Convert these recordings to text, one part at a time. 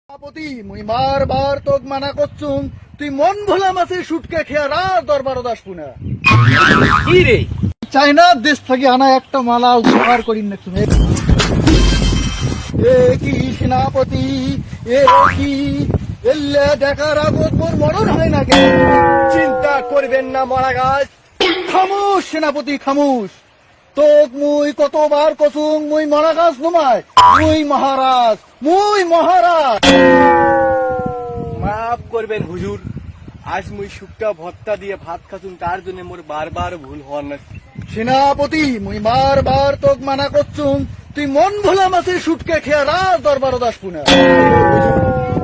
সভাপতি মুই বারবার তোক মানা করছুম, তুই মন ভোলা মাছের শুটকে খেয়া রাত দরবারও দাসবু না। কি রে চাইনার দেশ থেকে আনা একটা মালা উপহার করিন না তুমি। এ কি সেনাপতি, এ কি এলে দেখার আগত মোর মরণ হয় না কেন? চিন্তা করবেন না মরা গাছ। খামোশ সেনাপতি খামোশ। তোক মুই কতবার কসুম মুই মরা গাছ নমায়, মুই মহারাজ, মুই মহারাজ। মাফ করবেন হুজুর, আজ মুই শুকটা ভত্তা দিয়ে ভাত খাতুন, তার জন্য মোর বারবার ভুল হওয়ার না। সেনাপতি মুই বারবার তোক মানা করছুম, তুই মন ভোলা মাছের শুটকে খেয়া রাত দরবারও দাসবু না।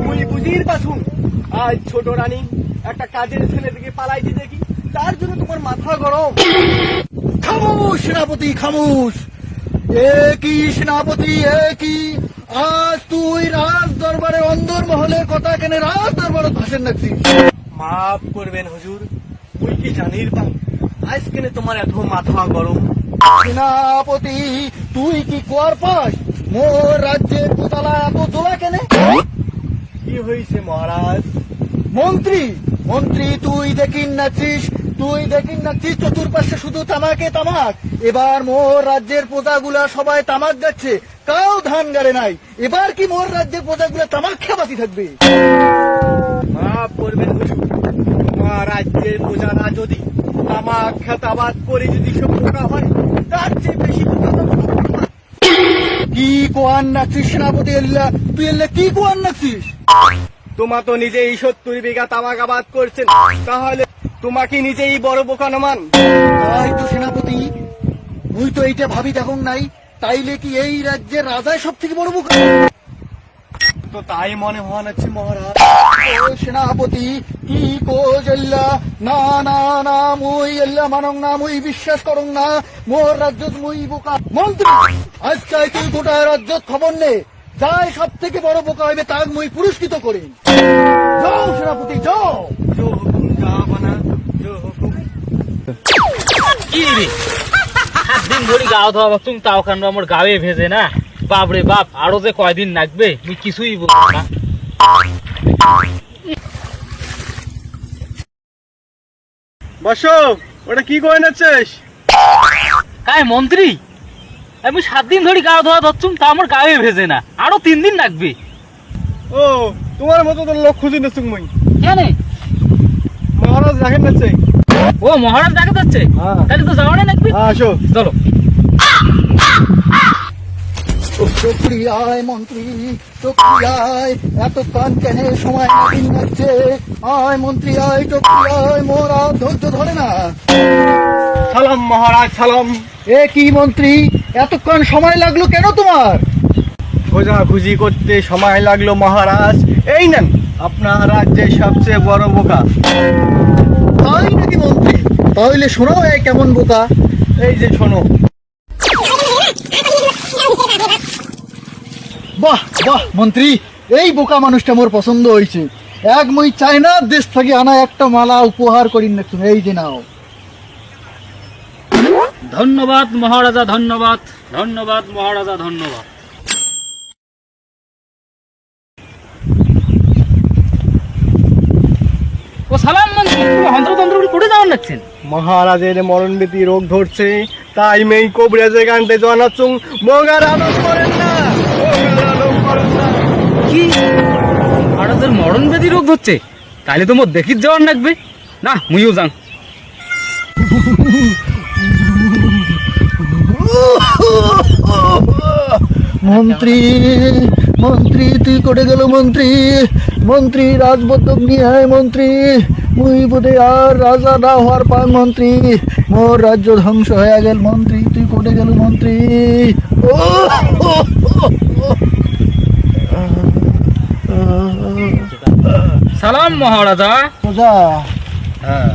মুই বুঝির পাছুন আজ ছোট রানী একটা কাজের ছেলে দিকে পালাইতে দেখি, তার জন্য তোমার মাথা গরম। খামোশ সেনাপতি খামোশ। এ কি সেনাপতি, এ কি আজ তুই রাজ দরবারে অন্দর মহলে কথা কেনে রাজ দরবারে ভাষণ রাখছিস? মাফ করবেন হুজুর, মুই কি জানির পাই আজ কেন তোমার এত মাথা গরম? সেনাপতি তুই কি কোয়ার পাস মোর রাজ্যের পোতালা এত দোলা কেনে? কি হয়েছে মহারাজ? মন্ত্রী মন্ত্রী তুই দেখিন নাচিস, তুই দেখিন নাচিস চতুর্পাশে শুধু তামাকে তামাক। এবার মোর রাজ্যের প্রজাগুলা সবাই তামাক যাচ্ছে, কাউ ধান গাড়ে নাই। এবার কি মোর রাজ্যের প্রজাগুলা তামাক খেয়ে বাঁচি থাকবে? মাফ করবেন হুজুর, তোমার রাজ্যের প্রজারা যদি তামাক খেতাবাদ করে যদি সব বোকা হয়, তার চেয়ে বেশি বোকা তো তোমরা। কি কোয়ান নাচিস সেনাপতি এল্লা, তুই এল্লা কি কোয়ান নাচিস? তোমা তো নিজেই 70 বিঘা তামাক আবাদ করছেন, তাহলে তোমাকে নিজেই বড় বোকা নমান। তাই তো সেনাপতি, তুই তো এইটা ভাবি দেখুন নাই, তাইলে কি এই রাজ্যের রাজাই সব থেকে বড় বোকা? তো তাই মনে হওয়া হচ্ছে মহারাজ। ও সেনাপতি কি কোজ এল্লা, না না না মুই এল্লা মানং না, মুই বিশ্বাস করং না মোর রাজ্য মুই বোকা। মন্ত্রী আজকে তুই গোটা রাজ্য খবর নে, যাই সব থেকে বড় বোকা হইবে তাক মুই পুরস্কৃত করি। যাও সেনাপতি যাও। জো হুকুম জাহাপানা, জো হুকুম। কি রে 7 দিন ধরে গাও ধোয়া বাথুম, তাও কান্ড আমার গায়ে ভেজে না। বাপরে বাপ, আরো যে কয়দিন লাগবে তুই কিছুই বলবো না। বসো, ওটা কি করে নাচ্ছিস? কায় মন্ত্রী, আমি 7 দিন ধরে গাও ধোয়া ধরছুম, তা আমার গায়ে ভেজে না, আরো 3 দিন লাগবে। ও তোমার মতো তো লোক খুঁজে নাচুক মুই। কেন? মহারাজ দেখেন নাচছে। ও মহারাজ দেখা যাচ্ছে, হ্যাঁ। তাহলে তো যাওয়া লাগবে। আসো চলো। চক্রি আয় মন্ত্রী, চক্রি আয়, এত কান কেন সময় দিন যাচ্ছে। আয় মন্ত্রী আয়, চক্রি আয়, মোর আর ধৈর্য ধরে না। সালাম মহারাজ সালাম। এ কি মন্ত্রী, এতক্ষণ সময় লাগলো কেন তোমার? খোঁজাখুঁজি করতে সময় লাগলো মহারাজ। এই নেন আপনার রাজ্যের সবচেয়ে বড় বোকা। তাই নাকি মন্ত্রী? তাহলে শোনাও এ কেমন বোকা। এই যে শোনো। বাহ বাহ মন্ত্রী, এই বোকা মানুষটা মোর পছন্দ হয়েছে। এক মই চায়নার দেশ থেকে আনা একটা মালা উপহার করিন না তুমি, এই যে নাও। ধন্যবাদ মহারাজা, ধন্যবাদ ধন্যবাদ মহারাজা, ধন্যবাদ। ও সালাম মন্ত্রী, তুমি হন্ত্রতন্ত্র করে যাওয়ার লাগছেন? মহারাজের মরণবীতি রোগ ধরছে, তাই মেই কবরেজে গানতে জানাচ্ছুং, মগার আলোক করেন না, মগার আলোক করেন না। কি মহারাজের মরণ ব্যাধি রোগ হচ্ছে? তাহলে তো মোর দেখিত যাওয়ার লাগবে না, মুইও যাং। মন্ত্রী মন্ত্রী তুই করে গেল মন্ত্রী, মন্ত্রী রাজবদ্ধক নিয়ে আয় মন্ত্রী, মুই বোধে আর রাজা না হওয়ার পান মন্ত্রী, মোর রাজ্য ধ্বংস হয়ে গেল মন্ত্রী, তুই করে গেল মন্ত্রী। সালাম মহারাজা। প্রজা হ্যাঁ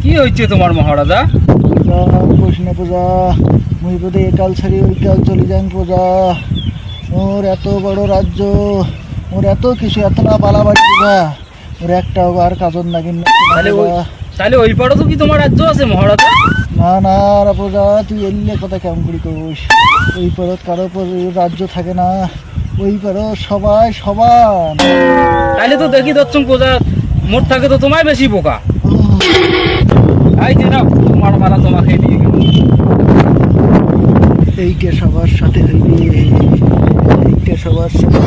কি হয়েছে তোমার মহারাজা? প্রশ্ন প্রজা, মুই বোধে একাল ছাড়ি ওই কাল চলে যান প্রজা। মোর এত বড় রাজ্য, মোর এত কিছু, এত না পালা বাড়ি প্রজা, মোর একটাও আর কাজর লাগিন না প্রজা। তাহলে ওই পাড়ে তো কি তোমার রাজ্য আছে মহারাজা? না না প্রজা, তুই এলে কথা কেমন করি কোস, ওই পরত কারো রাজ্য থাকে না, ওই পারো সবাই সমান। তাইলে তো দেখি দচ্ছুং প্রজা মোট থাকে তো তোমায় বেশি বোকা। এই যে নাও তোমার মারা তোমাকে দিয়ে গেল। এইটা সবার সাথে হইবে, এইটা সবার সাথে।